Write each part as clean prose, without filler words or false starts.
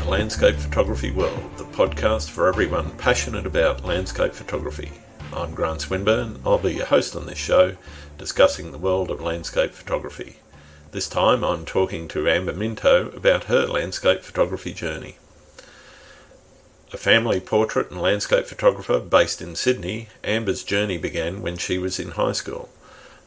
Landscape Photography World, the podcast for everyone passionate about landscape photography. I'm Grant Swinburne. I'll be your host on this show, discussing the world of landscape photography. This time I'm talking to Amber Minto about her landscape photography journey. A family portrait and landscape photographer based in Sydney, Amber's journey began when she was in high school.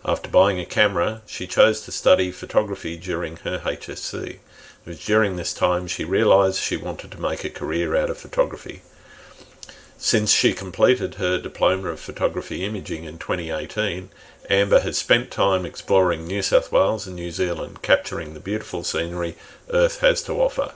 After buying a camera, she chose to study photography during her HSC. It was during this time she realised she wanted to make a career out of photography. Since she completed her Diploma of Photography Imaging in 2018, Amber has spent time exploring New South Wales and New Zealand, capturing the beautiful scenery Earth has to offer.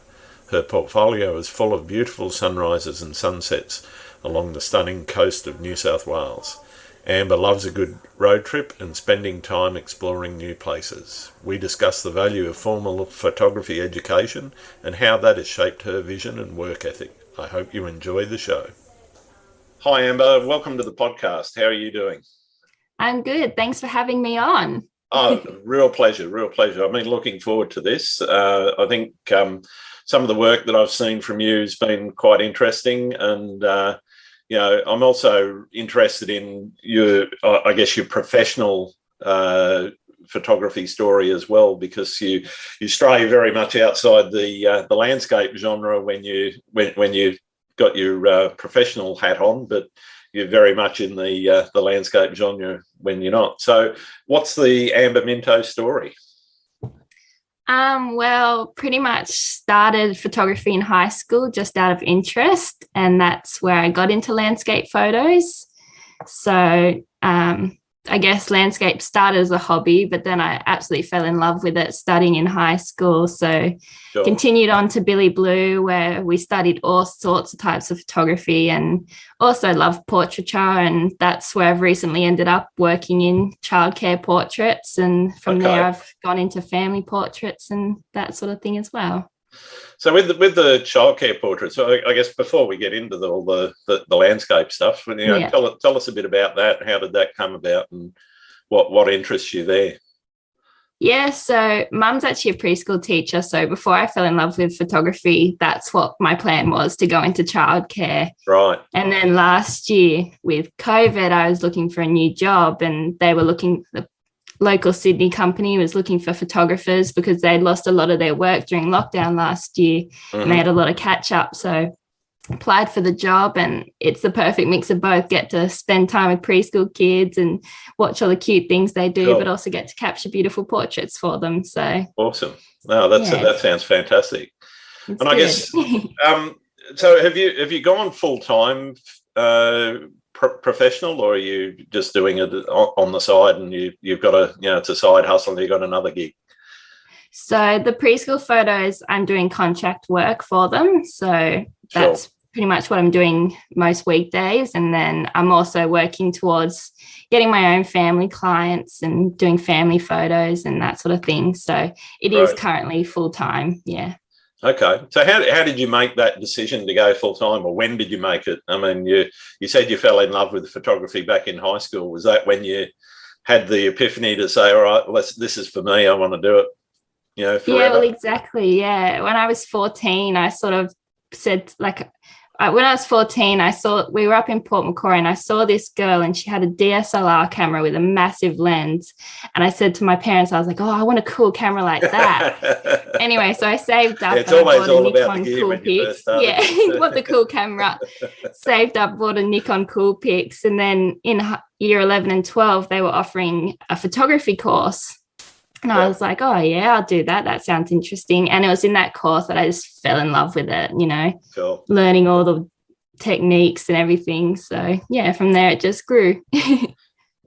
Her portfolio is full of beautiful sunrises and sunsets along the stunning coast of New South Wales. Amber loves a good road trip and spending time exploring new places. We discuss the value of formal photography education and how that has shaped her vision and work ethic. I hope you enjoy the show. Hi Amber, welcome to the podcast. How are you doing? I'm good. Thanks for having me on. Oh, real pleasure. I've been looking forward to this. I think some of the work that I've seen from you has been quite interesting, and I'm also interested in your professional photography story as well, because you stray very much outside the landscape genre when you got your professional hat on, but you're very much in the landscape genre when you're not. So, what's the Amber Minto story? Well, pretty much started photography in high school just out of interest, and that's where I got into landscape photos. So I guess landscape started as a hobby, but then I absolutely fell in love with it studying in high school. So Sure. Continued on to Billy Blue, where we studied all sorts of types of photography, and also loved portraiture, and that's where I've recently ended up working in childcare portraits, and from there I've gone into family portraits and that sort of thing as well. So with the childcare portraits, so I guess before we get into all the landscape stuff, tell us a bit about that. How did that come about, and what interests you there? Yeah, so Mum's actually a preschool teacher. So before I fell in love with photography, that's what my plan was, to go into childcare. Right. And then last year with COVID, I was looking for a new job, and they were the local Sydney company was looking for photographers because they'd lost a lot of their work during lockdown last year. Mm-hmm. And they had a lot of catch up. So applied for the job, and it's the perfect mix of both. Get to spend time with preschool kids and watch all the cute things they do, Sure. but also get to capture beautiful portraits for them. So awesome. No, that sounds fantastic. And good. I guess so have you gone full time professional, or are you just doing it on the side, and you've got it's a side hustle and you've got another gig? So the preschool photos, I'm doing contract work for them. So that's pretty much what I'm doing most weekdays. And then I'm also working towards getting my own family clients and doing family photos and that sort of thing. So it is currently full time. Yeah. Okay. So how did you make that decision to go full time, or when did you make it? I mean, you said you fell in love with photography back in high school. Was that when you had the epiphany to say, all right, this is for me, I want to do it? Forever? Yeah, well, exactly. Yeah. When I was 14, I sort of said, when I was 14, we were up in Port Macquarie, and I saw this girl, and she had a DSLR camera with a massive lens. And I said to my parents, I was like, oh, I want a cool camera like that. Anyway, so I saved up. It's always all about the gear when you first started. Yeah, you want the cool camera. Saved up, bought a Nikon Coolpix. And then in year 11 and 12, they were offering a photography course. And I was like, oh, yeah, I'll do that. That sounds interesting. And it was in that course that I just fell in love with it, Cool. Learning all the techniques and everything. So, yeah, from there it just grew.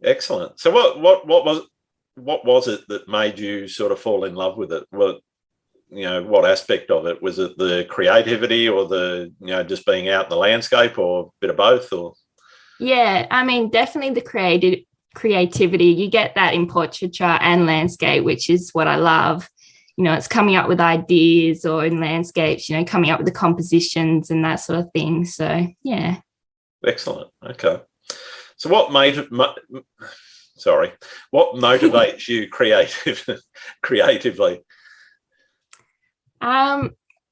Excellent. So what was it that made you sort of fall in love with it? What aspect of it? Was it the creativity, or the, just being out in the landscape, or a bit of both? Or Yeah, I mean, definitely the creativity. You get that in portraiture and landscape, which is what I love. It's coming up with ideas, or in landscapes, coming up with the compositions and that sort of thing. So yeah. Excellent. Okay. So what motivates you creatively?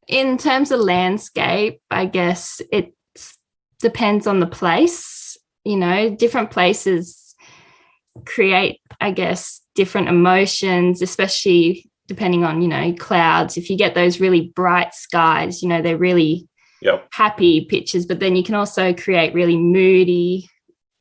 In terms of landscape, I guess it depends on the place. Different places create, I guess, different emotions, especially depending on, clouds. If you get those really bright skies, they're really happy pictures, but then you can also create really moody,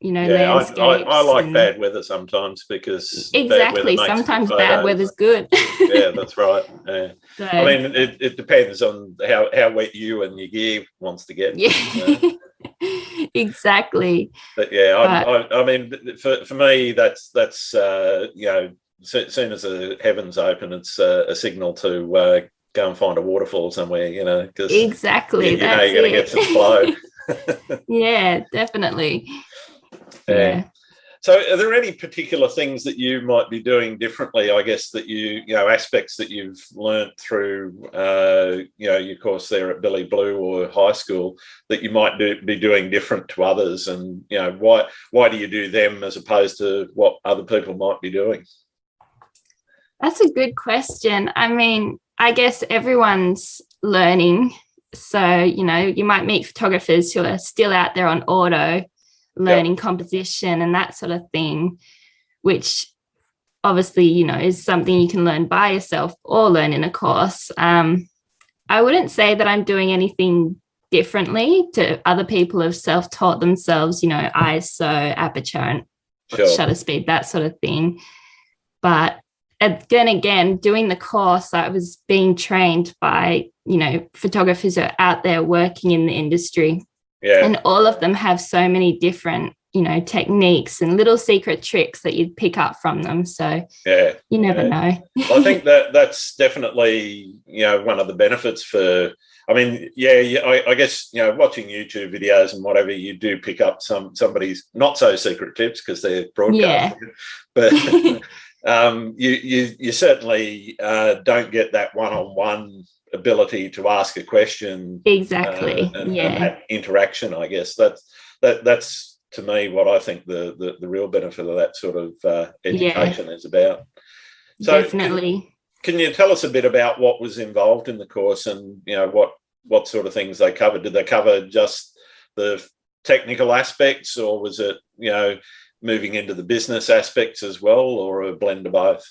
landscapes. I like bad weather sometimes because exactly. bad weather makes Sometimes bad weather's good. Yeah, that's right. Yeah. So, I mean, it depends on how wet you and your gear wants to get. Yeah. Exactly. But yeah, I mean, for me, that's as soon as the heavens open, it's a signal to go and find a waterfall somewhere, because exactly, you're going to get some flow. Yeah, definitely. Yeah. So are there any particular things that you might be doing differently, I guess, that aspects that you've learnt through, your course there at Billy Blue or high school that you might be doing different to others? And, why do you do them as opposed to what other people might be doing? That's a good question. I mean, I guess everyone's learning. So, you might meet photographers who are still out there on auto, learning composition and that sort of thing, which obviously, is something you can learn by yourself or learn in a course. I wouldn't say that I'm doing anything differently to other people who have self-taught themselves, ISO, aperture and shutter speed, that sort of thing. But then again, doing the course, I was being trained by, photographers who are out there working in the industry. Yeah. And all of them have so many different, techniques and little secret tricks that you'd pick up from them. So you never know. I think that's definitely, one of the benefits for, I mean, I guess, watching YouTube videos and whatever, you do pick up somebody's not so secret tips because they're broadcasting. Yeah. But you certainly don't get that one-on-one ability to ask a question. Exactly. And that interaction, I guess that's to me what I think the real benefit of that sort of education is about. So definitely. Can you tell us a bit about what was involved in the course and what sort of things they covered? Did they cover just the technical aspects, or was it moving into the business aspects as well, or a blend of both?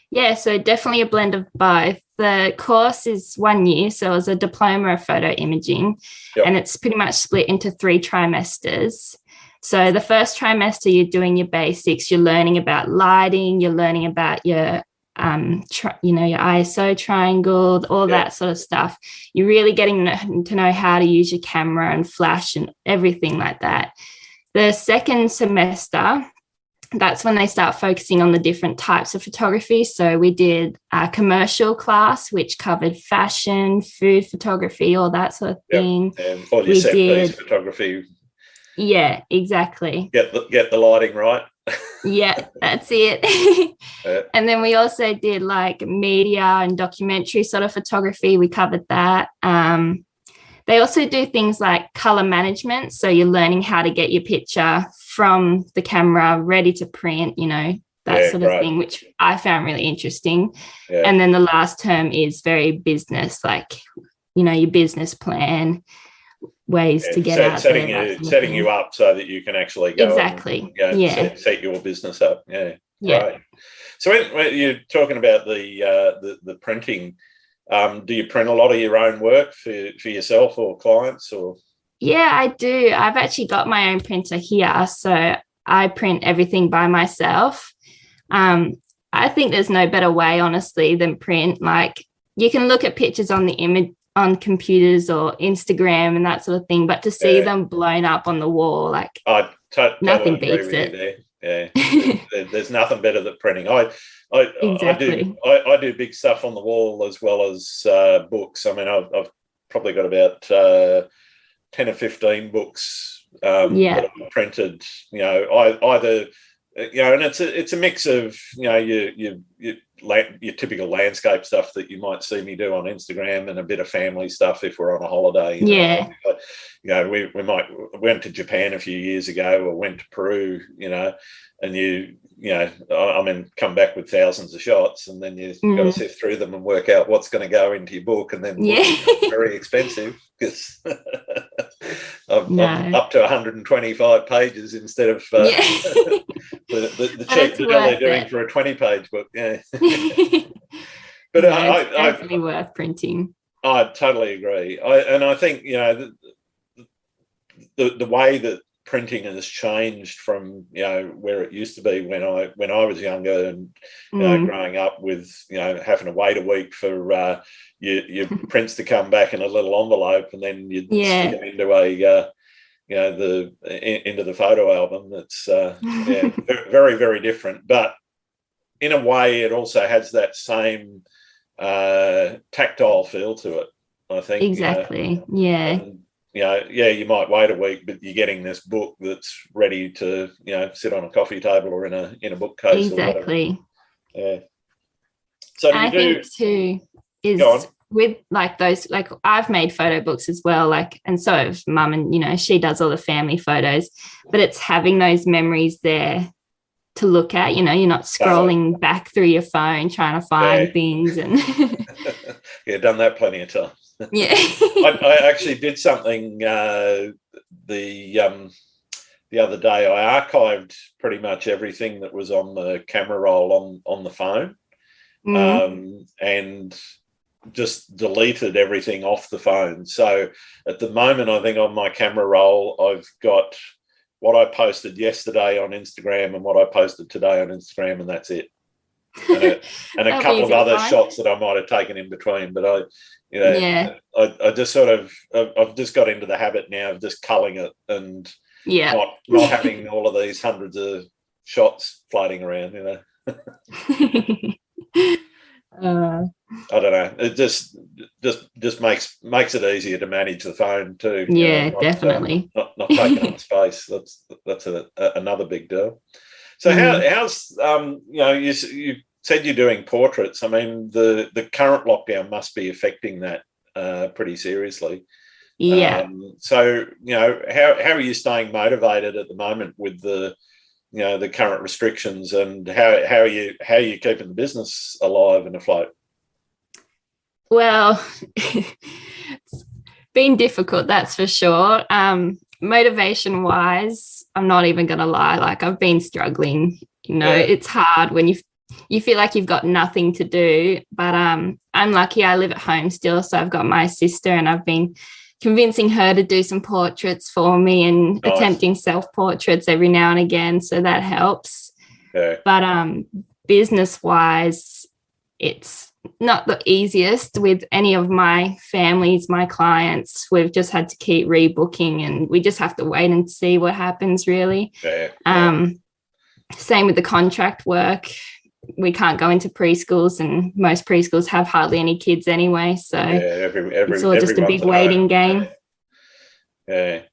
Yeah, so definitely a blend of both. The course is 1 year, so it's a Diploma of Photo Imaging, and it's pretty much split into 3 trimesters. So the first trimester, you're doing your basics, you're learning about lighting, you're learning about your your ISO triangle, all that sort of stuff. You're really getting to know how to use your camera and flash and everything like that. The second semester, that's when they start focusing on the different types of photography. So we did a commercial class, which covered fashion, food photography, all that sort of thing. And all your set-piece photography. Yeah, exactly. Get the lighting right. Yeah, that's it. And then we also did like media and documentary sort of photography. We covered that. They also do things like color management. So you're learning how to get your picture from the camera ready to print, that sort of thing, which I found really interesting. Yeah. And then the last term is very business, like, your business plan, ways to get out there. Setting you up so that you can actually go and set your business up. Yeah. Right. So when you're talking about the printing, do you print a lot of your own work for yourself or clients, or? Yeah, I do. I've actually got my own printer here, so I print everything by myself. I think there's no better way, honestly, than print. Like, you can look at pictures on the image on computers or Instagram and that sort of thing, but to see them blown up on the wall, like, nothing beats it. There's nothing better than printing. I do big stuff on the wall as well as books. I mean, I've probably got about 10 or 15 books that I've printed. Either and it's a mix of your typical landscape stuff that you might see me do on Instagram, and a bit of family stuff if we're on a holiday. We went to Japan a few years ago, or went to Peru, and come back with thousands of shots, and then you've got to sift through them and work out what's going to go into your book, and then it's very expensive because I'm up to 125 pages instead of the cheap deal they're doing for a 20-page book. Yeah. But it's definitely worth printing. I totally agree. I think the way that printing has changed from where it used to be when I was younger, and growing up with having to wait a week for your prints to come back in a little envelope, and then you'd stick them into into the photo album. That's very, very different, but in a way it also has that same tactile feel to it, I think. Exactly. You might wait a week, but you're getting this book that's ready to sit on a coffee table or in a bookcase. Exactly. Or whatever. Yeah. So I think too is with those, I've made photo books as well, and so have Mum, and she does all the family photos, but it's having those memories there to look at. You're not scrolling back through your phone trying to find things, and done that plenty of times. Yeah. I actually did something the other day. I archived pretty much everything that was on the camera roll on the phone, and just deleted everything off the phone. So at the moment, I think on my camera roll, I've got what I posted yesterday on Instagram and what I posted today on Instagram, and that's it. And a couple of other shots that I might have taken in between, but I just sort of, I've just got into the habit now of just culling it and not having all of these hundreds of shots floating around, I don't know. It just makes it easier to manage the phone too. Definitely. Not taking up space. That's another big deal. So how's you said you're doing portraits. I mean, the current lockdown must be affecting that pretty seriously. Yeah. So how are you staying motivated at the moment with the current restrictions, and how are you keeping the business alive and afloat? Well, it's been difficult, that's for sure. Motivation wise, I'm not even gonna lie, I've been struggling. It's hard when you feel like you've got nothing to do, but I'm lucky I live at home still, so I've got my sister, and I've been convincing her to do some portraits for me, and attempting self-portraits every now and again, so that helps. But business wise, it's not the easiest with any of my families, my clients. We've just had to keep rebooking, and we just have to wait and see what happens, really. Same with the contract work. We can't go into preschools, and most preschools have hardly any kids anyway, so it's all just a big waiting game. Well,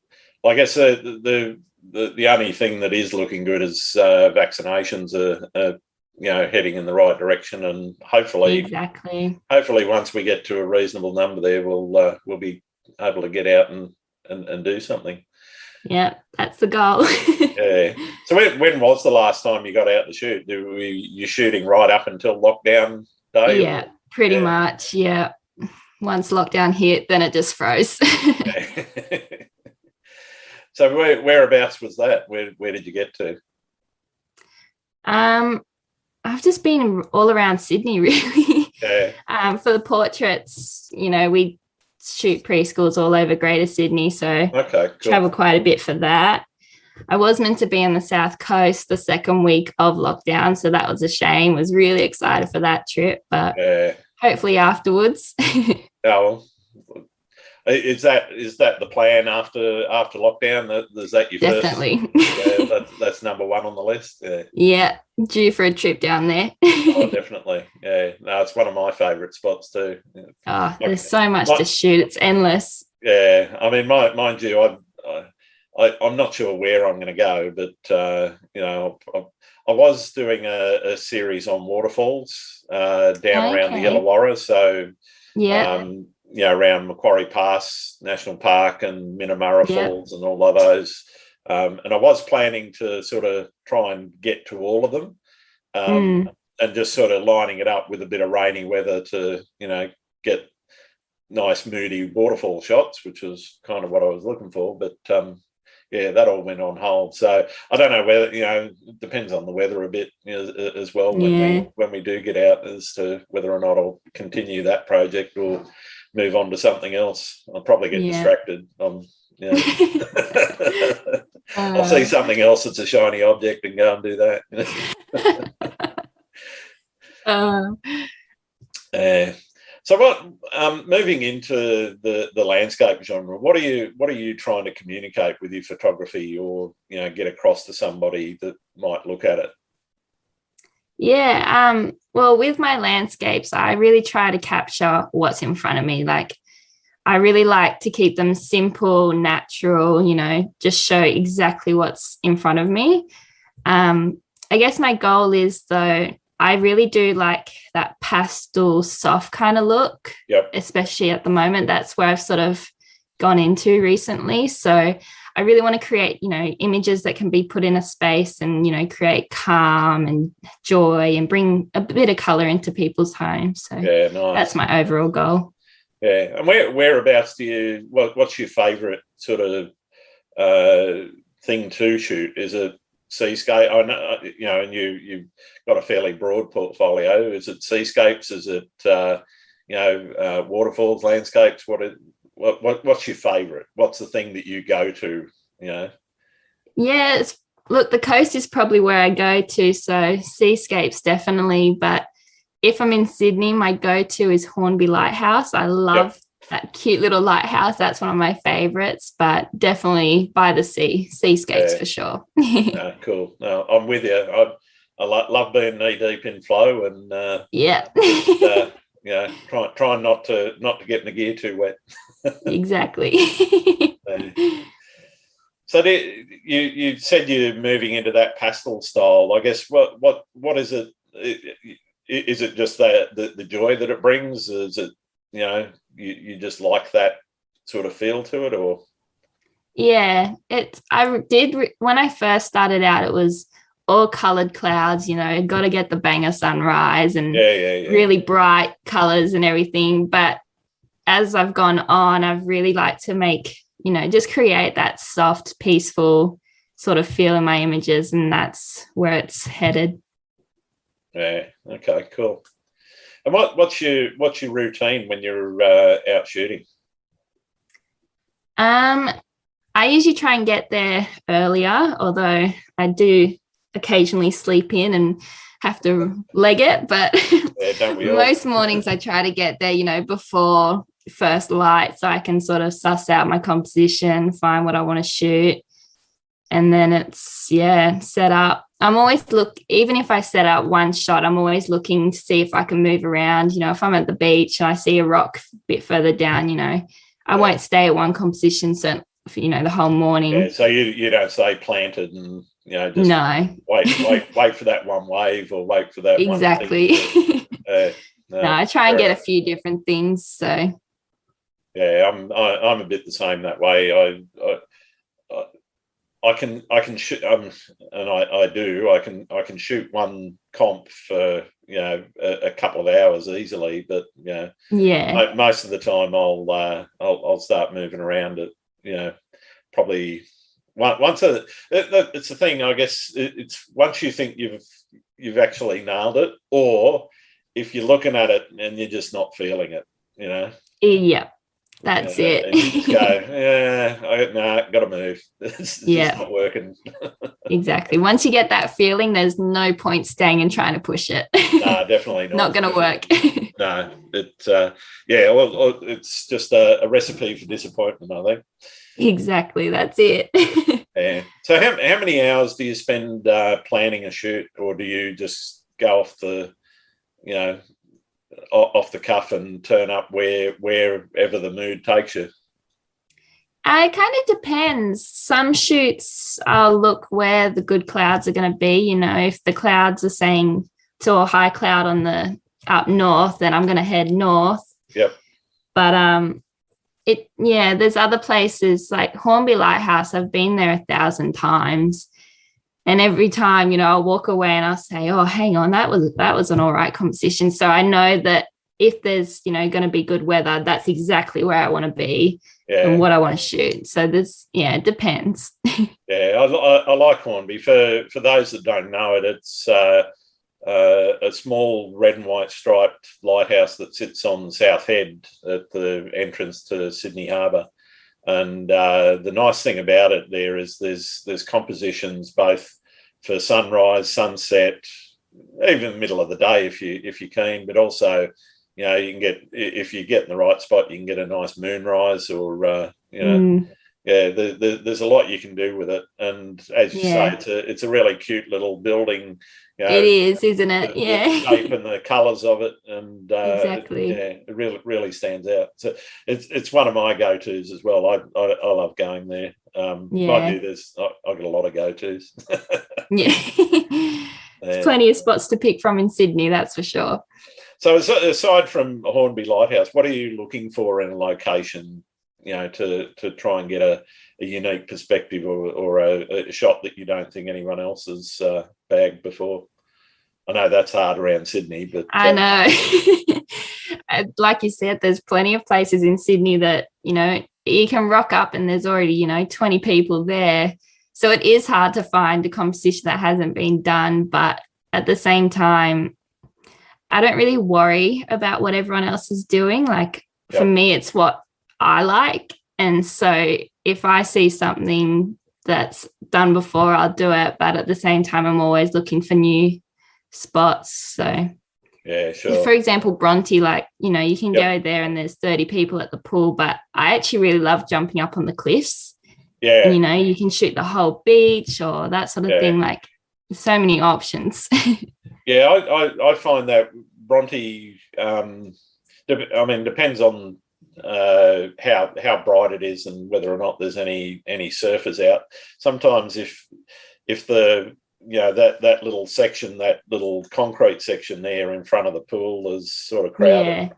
I guess the only thing that is looking good is vaccinations are heading in the right direction, and hopefully once we get to a reasonable number there, we'll be able to get out and do something. Yeah, that's the goal. So when was the last time you got out to shoot? Were you shooting right up until lockdown day? Yeah, pretty much. Yeah. Once lockdown hit, then it just froze. So whereabouts was that? Where did you get to? I've just been all around Sydney, really. For the portraits, we shoot preschools all over Greater Sydney, so travel quite a bit for that. I was meant to be on the South Coast the second week of lockdown, so that was a shame. Was really excited for that trip, but hopefully afterwards. Is that the plan after lockdown? Is that your Definitely. first? That's number one on the list. Yeah, due for a trip down there. Definitely. Yeah, no, it's one of my favourite spots too. There's so much to shoot; it's endless. Yeah, I mean, mind you, I'm not sure where I'm going to go, but I was doing a series on waterfalls down around the Illawarra, so around Macquarie Pass National Park and Minamurra Falls and all of those. And I was planning to sort of try and get to all of them, and just sort of lining it up with a bit of rainy weather to, get nice moody waterfall shots, which was kind of what I was looking for. But that all went on hold. So I don't know whether, it depends on the weather a bit as well when we do get out, as to whether or not I'll continue that project or move on to something else. I'll probably get distracted. I'll see something else that's a shiny object and go and do that. So what? Moving into the landscape genre, what are you trying to communicate with your photography, or get across to somebody that might look at it? Yeah. Well, with my landscapes, I really try to capture what's in front of me. Like, I really like to keep them simple, natural. Just show exactly what's in front of me. I guess my goal is, though, I really do like that pastel soft kind of look, especially at the moment. That's where I've sort of gone into recently. So I really want to create, images that can be put in a space and, create calm and joy and bring a bit of colour into people's homes. So nice. That's my overall goal. Yeah. And whereabouts what's your favourite sort of thing to shoot? Is it seascape? I know, and you've got a fairly broad portfolio. Is it seascapes? Is it waterfalls, landscapes? What's your favourite? What's the thing that you go to? Look, the coast is probably where I go to, so seascapes definitely. But if I'm in Sydney, my go-to is Hornby Lighthouse. I love that cute little lighthouse. That's one of my favourites, but definitely by the sea, seascapes for sure. Cool. No, I'm with you. I love being knee deep in flow, and trying not to get my gear too wet. Exactly. So you said you're moving into that pastel style. I guess what is it? Is it just the joy that it brings? Is it you just like that sort of feel to it, or? Yeah, I did when I first started out. It was all coloured clouds. Got to get the banger sunrise and really bright colours and everything. But as I've gone on, I've really liked to make just create that soft, peaceful sort of feel in my images, and that's where it's headed. Yeah. Okay. Cool. And what's your routine when you're out shooting? I usually try and get there earlier, although I do occasionally sleep in and have to leg it. But most mornings I try to get there, before first light, so I can sort of suss out my composition, find what I want to shoot, and then it's set up. I'm always even if I set up one shot, I'm always looking to see if I can move around. If I'm at the beach and I see a rock a bit further down, I won't stay at one composition for, the whole morning. Yeah, so you don't stay planted and just wait for that one wave or wait for that exactly. one thing. No, I try and get a few different things. So yeah, I'm a bit the same that way. I can shoot, and I do. I can shoot one comp for a couple of hours easily, but most of the time I'll start moving around it. Probably once it's the thing. I guess it's once you think you've actually nailed it, or if you're looking at it and you're just not feeling it. Yeah. That's it. And you just go, got to move. It's just not working. Exactly. Once you get that feeling, there's no point staying and trying to push it. No, definitely not. Not going to work. No, it's just a recipe for disappointment, I think. Exactly, that's it. Yeah. So how many hours do you spend planning a shoot, or do you just go off the cuff and turn up wherever the mood takes you? It kind of depends. Some shoots I'll look where the good clouds are going to be. You know, if the clouds are saying to a high cloud on the up north, then I'm going to head north. Yep. But there's other places like Hornby Lighthouse. I've been there 1,000 times. And every time, you know, I'll walk away and I'll say, oh, hang on, that was an all right composition. So I know that if there's, you know, going to be good weather, that's exactly where I want to be and what I want to shoot. So it depends. I like Hornby. For those that don't know it, it's a small red and white striped lighthouse that sits on South Head at the entrance to Sydney Harbour. And the nice thing about it there is there's compositions both for sunrise, sunset, even middle of the day if you're keen, but also, you know, you can get, if you get in the right spot, you can get a nice moonrise or there's a lot you can do with it. And as you say, it's a really cute little building. You know, it is, isn't it? The shape and the colours of it, and exactly. it really stands out. So it's one of my go-tos as well. I love going there. Mind you, I've got a lot of go-tos. There's plenty of spots to pick from in Sydney, that's for sure. So aside from Hornby Lighthouse, what are you looking for in a location, you know, to try and get a unique perspective or a shot that you don't think anyone else has bagged before? I know that's hard around Sydney, but I know. Like you said, there's plenty of places in Sydney that, you know, you can rock up and there's already, you know, 20 people there. So it is hard to find a composition that hasn't been done. But at the same time, I don't really worry about what everyone else is doing. Like for me, it's what I like. And so if I see something that's done before, I'll do it. But at the same time, I'm always looking for new spots. So yeah, sure. For example, Bronte, like, you know, you can go there and there's 30 people at the pool, but I actually really love jumping up on the cliffs. Yeah. And, you know, you can shoot the whole beach or that sort of thing. Like so many options. I find that Bronte, depends on how bright it is and whether or not there's any surfers out. Sometimes if the, you know, that little section, that little concrete section there in front of the pool is sort of crowded,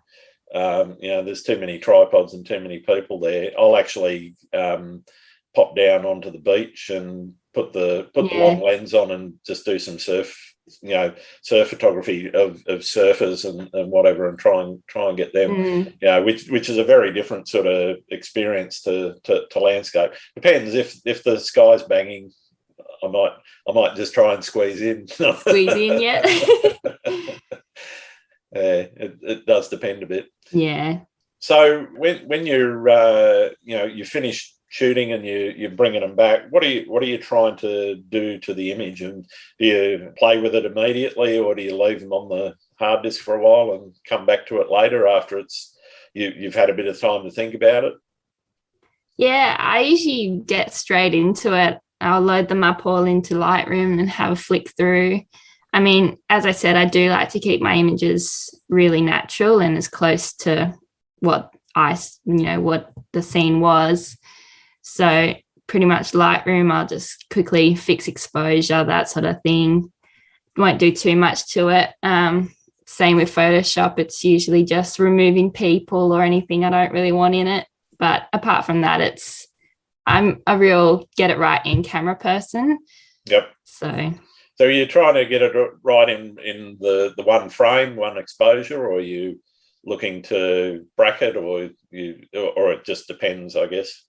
you know, there's too many tripods and too many people there, I'll actually pop down onto the beach and put the long lens on and just do some surf photography of surfers and whatever, and try and get them, you know, which is a very different sort of experience to landscape. Depends if the sky's banging, I might just try and squeeze in. Yeah. It does depend a bit. Yeah. So when you're you finish shooting and you're bringing them back, what are you trying to do to the image? And do you play with it immediately, or do you leave them on the hard disk for a while and come back to it later after you've had a bit of time to think about it? Yeah, I usually get straight into it. I'll load them up all into Lightroom and have a flick through. I mean, as I said, I do like to keep my images really natural and as close to what the scene was. So pretty much Lightroom, I'll just quickly fix exposure, that sort of thing. Won't do too much to it. Same with Photoshop. It's usually just removing people or anything I don't really want in it. But apart from that, I'm a real get it right in camera person. Yep. So you're trying to get it right in the one frame, one exposure, or are you looking to bracket, or it just depends, I guess?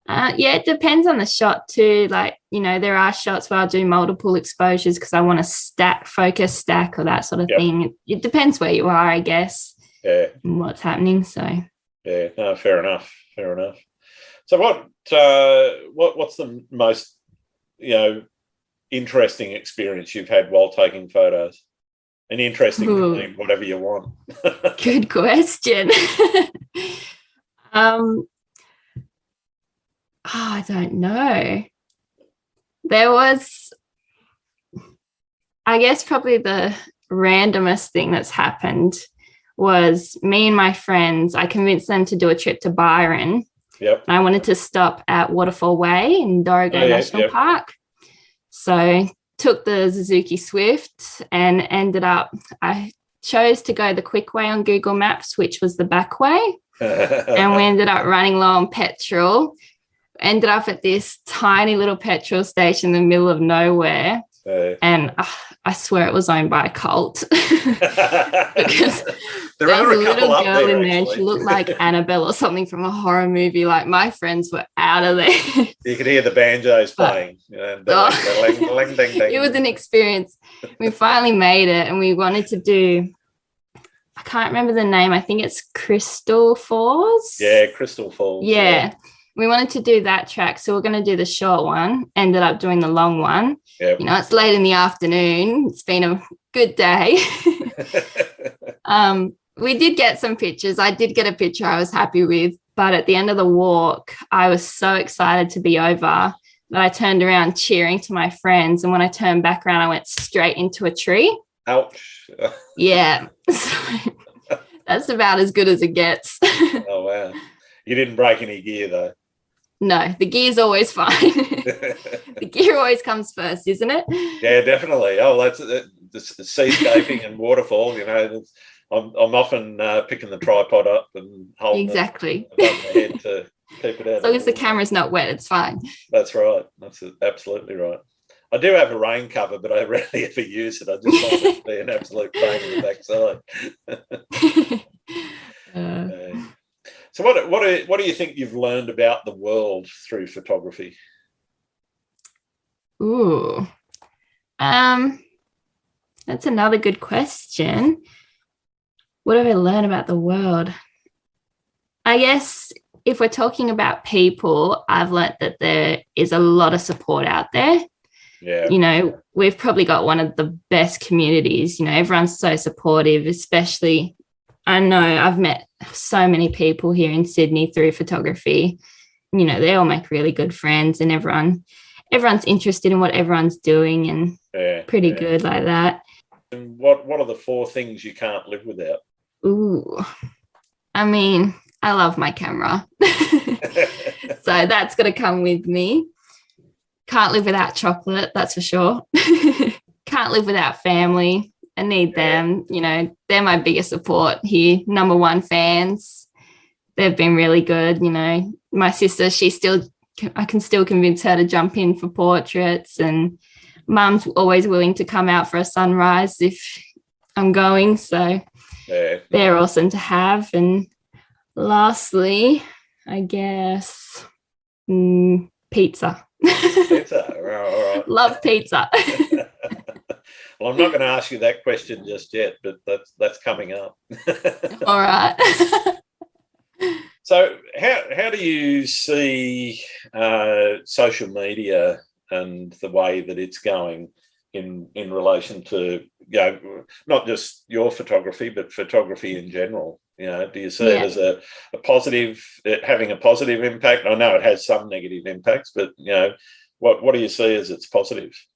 It depends on the shot too. Like, you know, there are shots where I'll do multiple exposures because I want to focus stack or that sort of thing. It depends where you are, I guess. Yeah. And what's happening. So yeah, no, fair enough. So what's the most, you know, interesting experience you've had while taking photos? And interesting to me, whatever you want. Good question. I don't know. There was, I guess, probably the randomest thing that's happened was me and my friends, I convinced them to do a trip to Byron. Yep. And I wanted to stop at Waterfall Way in Dorrigo National Park. So took the Suzuki Swift and I chose to go the quick way on Google Maps, which was the back way. And we ended up running low on petrol. Ended up at this tiny little petrol station in the middle of nowhere. And I swear it was owned by a cult. Because there was a little girl in there and she looked like Annabelle or something from a horror movie. Like, my friends were out of there. You could hear the banjos playing. It was an experience. We finally made it, and we wanted to do, I can't remember the name. I think it's Crystal Falls. Yeah, Crystal Falls. Yeah. We wanted to do that track, so we're going to do the short one. Ended up doing the long one. Yep. You know, it's late in the afternoon. It's been a good day. We did get some pictures. I did get a picture I was happy with, but at the end of the walk, I was so excited to be over that I turned around cheering to my friends, and when I turned back around, I went straight into a tree. Ouch. Yeah. So that's about as good as it gets. Oh, wow. You didn't break any gear, though. No, the gear's always fine. The gear always comes first, isn't it? Yeah, definitely. Oh, that's the seascaping and waterfall. You know, I'm often picking the tripod up and holding it above my head to keep it out. As long as the camera's not wet, it's fine. That's right. That's absolutely right. I do have a rain cover, but I rarely ever use it. I just find it to be an absolute pain in the backside. So what do you think you've learned about the world through photography? Ooh, that's another good question. What have I learned about the world? I guess if we're talking about people, I've learned that there is a lot of support out there. Yeah. You know, we've probably got one of the best communities. You know, everyone's so supportive, especially, I know I've met so many people here in Sydney through photography. You know, they all make really good friends, and everyone's interested in what everyone's doing, and pretty good like that. And what are the 4 things you can't live without? Ooh, I mean, I love my camera. So that's got to come with me. Can't live without chocolate, that's for sure. Can't live without family. I need them. You know, they're my biggest support here. Number 1 fans. They've been really good. You know, my sister, I can still convince her to jump in for portraits, and Mum's always willing to come out for a sunrise if I'm going. So they're awesome to have. And lastly, I guess pizza. Pizza, all right. Love pizza. Well, I'm not going to ask you that question just yet, but that's coming up. All right. So how do you see social media and the way that it's going in relation to, you know, not just your photography, but photography in general? You know, do you see it as a positive, having a positive impact? I know it has some negative impacts, but, you know, what do you see as its positives?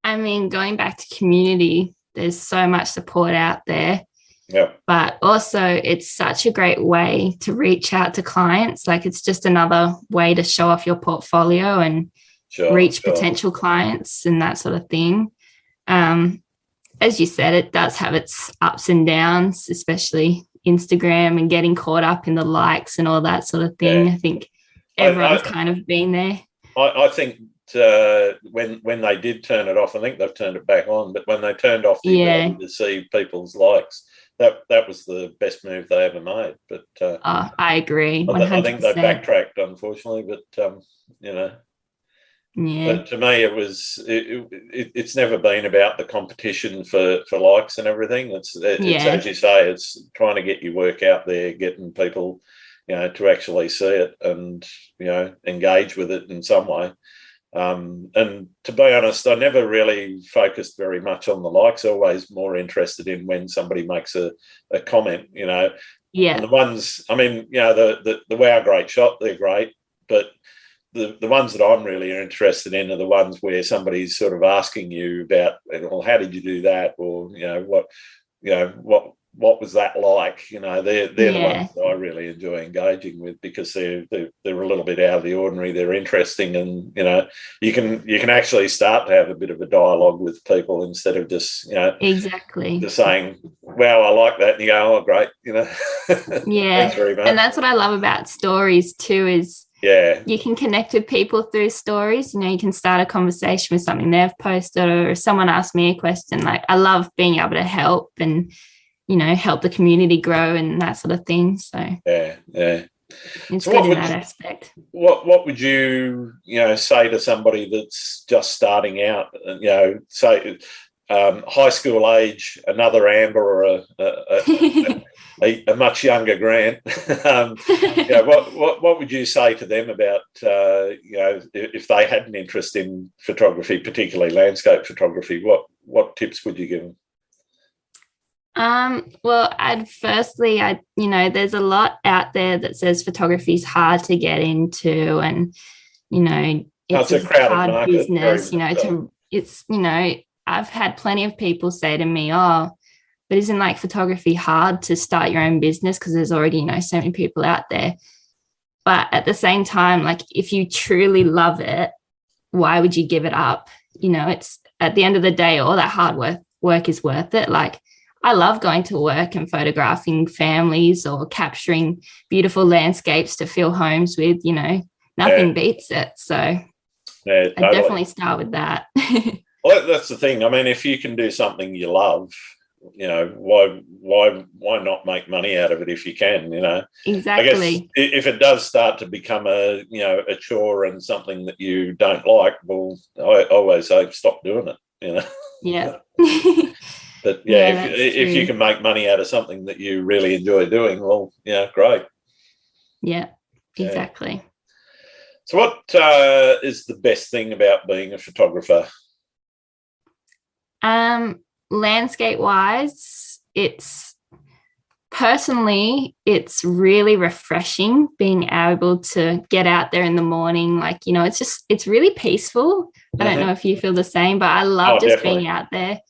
I mean, going back to community, there's so much support out there. Yeah. But also it's such a great way to reach out to clients. Like, it's just another way to show off your portfolio and reach potential clients and that sort of thing. As you said, it does have its ups and downs, especially Instagram and getting caught up in the likes and all that sort of thing. Yeah. I think everyone's kind of been there. I think when they did turn it off, I think they've turned it back on, but when they turned off the ability to see people's likes, that was the best move they ever made. But I agree. 100%. I think they backtracked, unfortunately, but you know. Yeah. But to me, it's never been about the competition for likes and everything. It's as you say, it's trying to get your work out there, getting people, you know, to actually see it and, you know, engage with it in some way. And to be honest, I never really focused very much on the likes. Always more interested in when somebody makes a comment, you know. Yeah. And the ones, I mean, you know, the wow, great shot, they're great, but the ones that I'm really interested in are the ones where somebody's sort of asking you about, well, how did you do that? Or, you know, what what was that like? You know, they're the ones Yeah, that I really enjoy engaging with, because they're a little bit out of the ordinary. They're interesting, and you know, you can actually start to have a bit of a dialogue with people instead of just, you know, exactly. just saying, "Wow, I like that," and you go, "Oh, great," you know. Thanks Yeah. very And much. that's what I love about stories too, is Yeah, you can connect with people through stories. You know, you can start a conversation with something they've posted, or someone asked me a question. Like, I love being able to help and, you know, help the community grow and that sort of thing. So yeah. it's So good in that aspect. what would you, you know, say to somebody that's just starting out? You know, say high school age, another Amber, or a much younger Grant. You know, what would you say to them about, you know, if they had an interest in photography, particularly landscape photography? What tips would you give them? Well, you know, there's a lot out there that says photography is hard to get into, and, you know, No, it's it's a a crowded hard market, very business, you much know, so. you know, I've had plenty of people say to me, oh, but isn't like photography hard to start your own business? Because there's already, you know, so many people out there. But at the same time, like, if you truly love it, why would you give it up? You know, it's at the end of the day, all that hard work is worth it. Like, I love going to work and photographing families or capturing beautiful landscapes to fill homes with, you know, Yeah, nothing beats it. So yeah, I totally. definitely start with that. Well, that's the thing. I mean, if you can do something you love, you know, why not make money out of it if you can? You know, I guess Exactly. if it does start to become a, you know, a chore and something that you don't like, well, I always say stop doing it. You know, Yeah. but yeah, Yeah, that's if you true. can make money out of something that you really enjoy doing, well, yeah, great. Yeah, Yeah. exactly. So, what is the best thing about being a photographer? Um, Landscape wise, it's really refreshing being able to get out there in the morning. Like, you know, it's really peaceful. I don't know Mm-hmm. if you feel the same, but I love Oh, just being definitely. out there.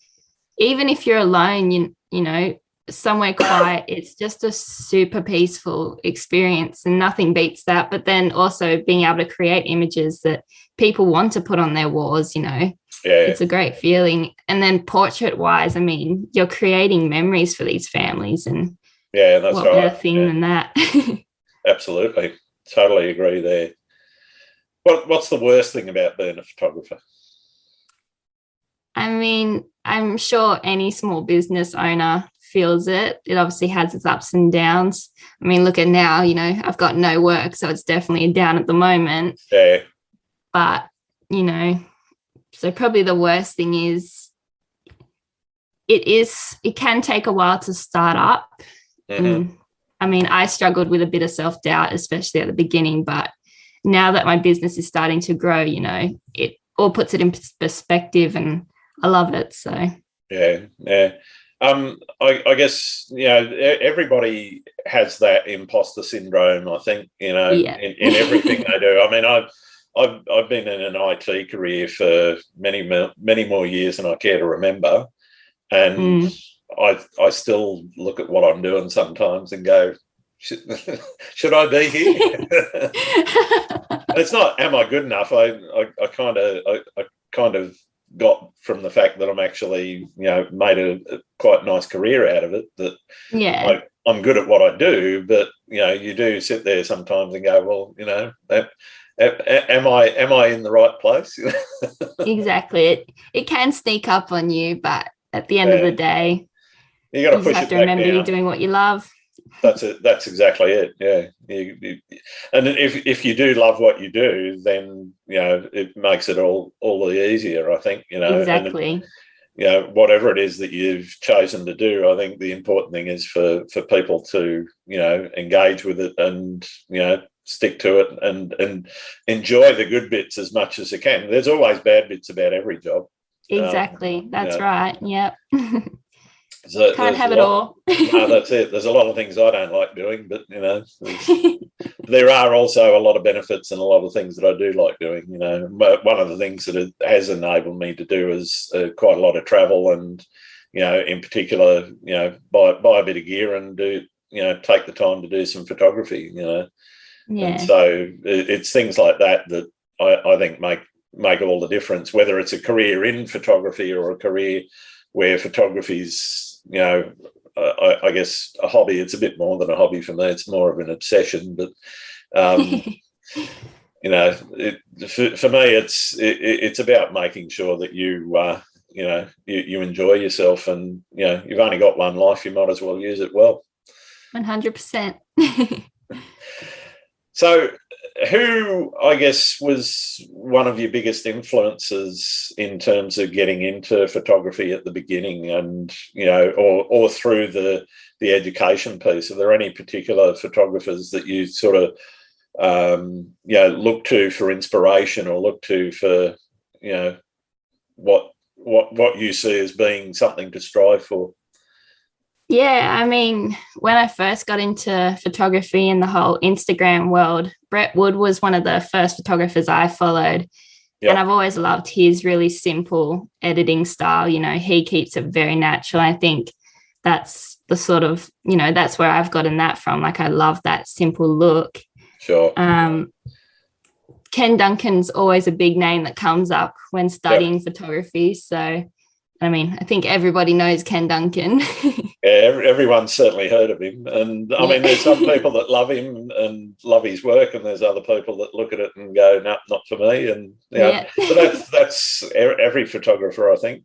Even if you're alone, you know, somewhere quiet, it's just a super peaceful experience, and nothing beats that. But then also being able to create images that people want to put on their walls, you know, Yeah, it's a great feeling. And then portrait wise, I mean, you're creating memories for these families, and yeah, that's what better right. thing Yeah, than that? absolutely. Totally agree there. What's the worst thing about being a photographer? I mean, I'm sure any small business owner feels it. It obviously has its ups and downs. I mean, look at now, you know, I've got no work, so it's definitely down at the moment. Yeah. But, you know, so probably the worst thing is it can take a while to start up. Mm-hmm. And I mean, I struggled with a bit of self-doubt, especially at the beginning, but now that my business is starting to grow, you know, it all puts it in perspective, and I love it. So Yeah, yeah. I guess, you know, everybody has that imposter syndrome. I think, you know, yeah. in everything they do. I mean, I've been in an IT career for many more years than I care to remember, and Mm. I still look at what I'm doing sometimes and go, should, should I be here? It's not, am I good enough? I kind of got from the fact that I'm actually, you know, made a quite nice career out of it, that Yeah, I'm good at what I do. But you know, you do sit there sometimes and go, well, you know, am I in the right place? exactly. It can sneak up on you, but at the end of the Yeah, day, you got to you just push have it to back remember you're down. doing what you love. That's it. That's exactly it. Yeah. And if you do love what you do, then you know it makes it all the easier. I think, you know, and Exactly. you know, whatever it is that you've chosen to do, I think the important thing is for people to, you know, engage with it and, you know, stick to it and enjoy the good bits as much as they can. There's always bad bits about every job. Exactly. You That's know, right. Yep. so Can't there's a have it lot. all. No, that's it. There's a lot of things I don't like doing, but you know, there are also a lot of benefits and a lot of things that I do like doing. You know, but one of the things that it has enabled me to do is quite a lot of travel and in particular, buy a bit of gear and do, take the time to do some photography, And so it's things like that that I think make all the difference, whether it's a career in photography or a career where photography's, I guess a hobby. It's a bit more than a hobby for me. It's more of an obsession, but for me, it's about making sure that you enjoy yourself, and you've only got one life. You might as well use it well. 100%. So, who, I guess, was one of your biggest influences in terms of getting into photography at the beginning, and or through the education piece? Are there any particular photographers that you sort of look to for inspiration, or look to for what you see as being something to strive for? Yeah, I mean, when I first got into photography and the whole Instagram world, Brett Wood was one of the first photographers I followed. Yep. And I've always loved his really simple editing style. He keeps it very natural. I think that's the sort of, that's where I've gotten that from. Like, I love that simple look. Sure. Ken Duncan's always a big name that comes up when studying photography. So, I mean, I think everybody knows Ken Duncan. Yeah, everyone's certainly heard of him. And I mean, there's some people that love him and love his work, and there's other people that look at it and go, no, not for me. And so that's every photographer, I think,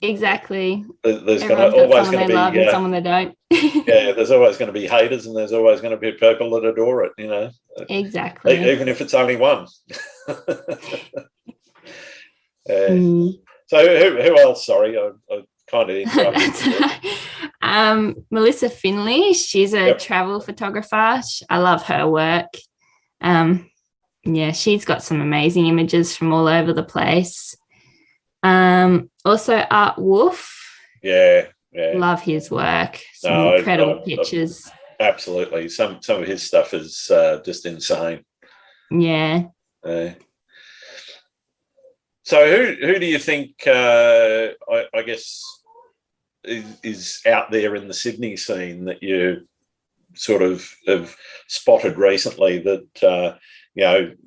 Exactly. There's always going to be love and someone they don't. Yeah, there's always going to be haters, and there's always going to be people that adore it, Exactly. Even if it's only one. So who else? Sorry, I kind of interrupted. Melissa Finley. She's a travel photographer. I love her work. She's got some amazing images from all over the place. Also Art Wolf. Yeah. Love his work. Some incredible pictures. Absolutely. Some of his stuff is just insane. Yeah. So who do you think, I guess, is out there in the Sydney scene that you sort of have spotted recently that,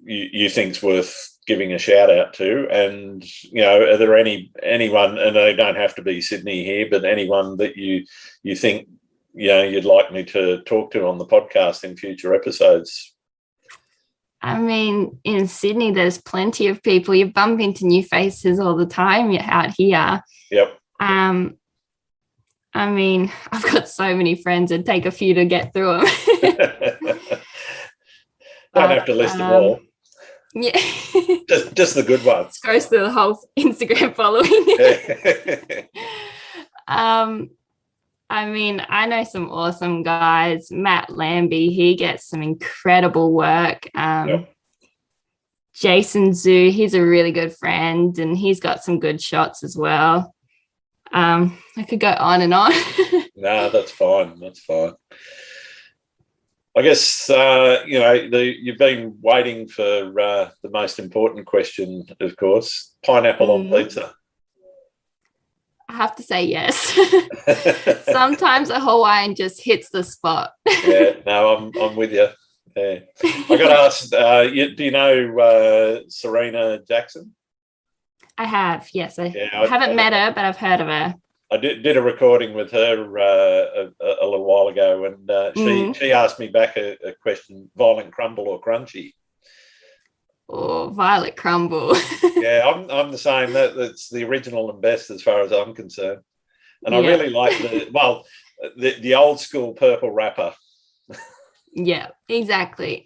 you think's worth giving a shout out to? And, are there anyone, and they don't have to be Sydney here, but anyone that you think, you'd like me to talk to on the podcast in future episodes? I mean, in Sydney, there's plenty of people. You bump into new faces all the time out here. Yep. I mean, I've got so many friends. It'd take a few to get through them. Don't have to list them all. Yeah. just the good ones. It goes through the whole Instagram following. I mean, I know some awesome guys. Matt Lambie, he gets some incredible work. Jason Zhu, he's a really good friend, and he's got some good shots as well. I could go on and on. No, that's fine. That's fine. I guess, you've been waiting for the most important question, of course. Pineapple on pizza. I have to say yes. Sometimes a Hawaiian just hits the spot. Yeah, no, I'm with you. Yeah. I got to ask, do you know Serena Jackson? I have, yes. I haven't met her, but I've heard of her. I did a recording with her a little while ago, and she asked me back a question: violent crumble or crunchy? Oh, violet crumble. Yeah, I'm the same. That's the original and best as far as I'm concerned. And I really like the old school purple wrapper. Yeah, exactly.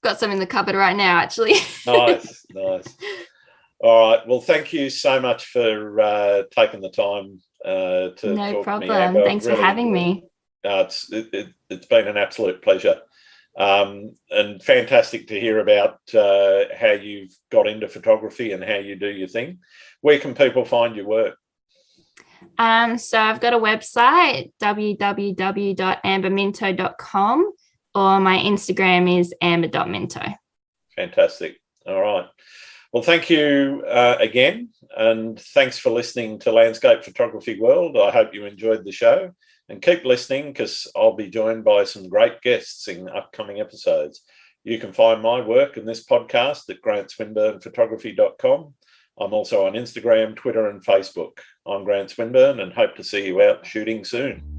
Got some in the cupboard right now, actually. Nice. All right. Well, thank you so much for taking the time to talk to me. No problem. Thanks for having me. It's been an absolute pleasure. And fantastic to hear about how you've got into photography and how you do your thing. Where can people find your work? So I've got a website, www.amberminto.com, or my Instagram is amber.minto. Fantastic. All right. Well, thank you again. And thanks for listening to Landscape Photography World. I hope you enjoyed the show, and keep listening because I'll be joined by some great guests in upcoming episodes. You can find my work in this podcast at grantswinburnphotography.com. I'm also on Instagram, Twitter and Facebook. I'm Grant Swinburne and hope to see you out shooting soon.